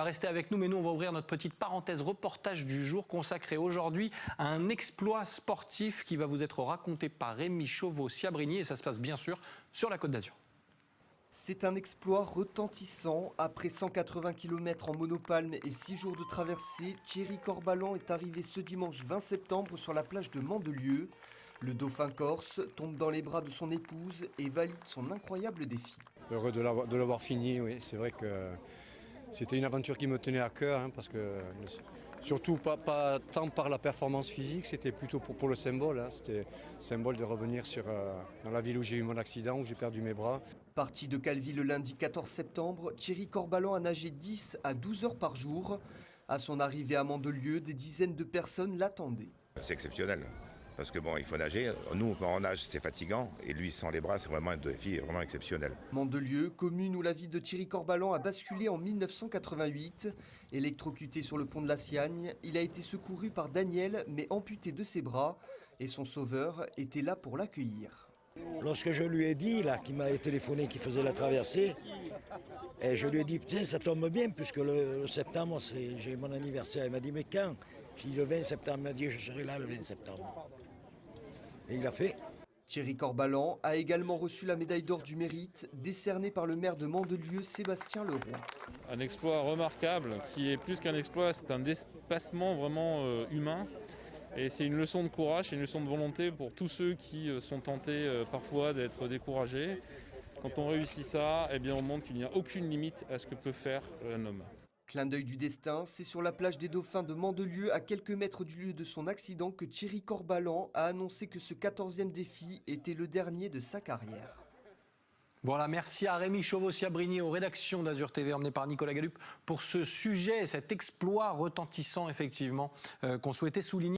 Restez avec nous, mais nous on va ouvrir notre petite parenthèse reportage du jour consacré aujourd'hui à un exploit sportif qui va vous être raconté par Rémi Chauveau-Sciabrini et ça se passe bien sûr sur la Côte d'Azur. C'est un exploit retentissant. Après 180 km en monopalme et 6 jours de traversée, Thierry Corbalan est arrivé ce dimanche 20 septembre sur la plage de Mandelieu. Le dauphin corse tombe dans les bras de son épouse et valide son incroyable défi. Heureux de l'avoir fini, oui, c'est vrai que c'était une aventure qui me tenait à cœur, parce que surtout pas tant par la performance physique, c'était plutôt pour le symbole. C'était le symbole de revenir dans la ville où j'ai eu mon accident, où j'ai perdu mes bras. Parti de Calvi le lundi 14 septembre, Thierry Corbalan a nagé 10 à 12 heures par jour. À son arrivée à Mandelieu, des dizaines de personnes l'attendaient. C'est exceptionnel. Parce que bon, il faut nager. Nous, quand on nage, c'est fatigant. Et lui, sans les bras, c'est vraiment un défi vraiment exceptionnel. Mandelieu, commune où la vie de Thierry Corbalan a basculé en 1988. Électrocuté sur le pont de la Siagne, il a été secouru par Daniel, mais amputé de ses bras. Et son sauveur était là pour l'accueillir. Lorsque je lui ai dit, là, qu'il m'avait téléphoné, qu'il faisait la traversée, et je lui ai dit, putain, ça tombe bien, puisque le septembre, j'ai mon anniversaire. Il m'a dit, mais quand? J'ai dit le 20 septembre, il m'a dit, je serai là le 20 septembre. Et il a fait. Thierry Corbalan a également reçu la médaille d'or du mérite, décernée par le maire de Mandelieu, Sébastien Leroy. Un exploit remarquable, qui est plus qu'un exploit, c'est un dépassement vraiment humain. Et c'est une leçon de courage, c'est une leçon de volonté pour tous ceux qui sont tentés parfois d'être découragés. Quand on réussit ça, eh bien on montre qu'il n'y a aucune limite à ce que peut faire un homme. Clin d'œil du destin, c'est sur la plage des Dauphins de Mandelieu, à quelques mètres du lieu de son accident, que Thierry Corbalan a annoncé que ce 14e défi était le dernier de sa carrière. Voilà, merci à Rémi Chauveau-Sciabrini aux rédactions d'Azur TV, emmené par Nicolas Gallup, pour ce sujet, cet exploit retentissant effectivement qu'on souhaitait souligner.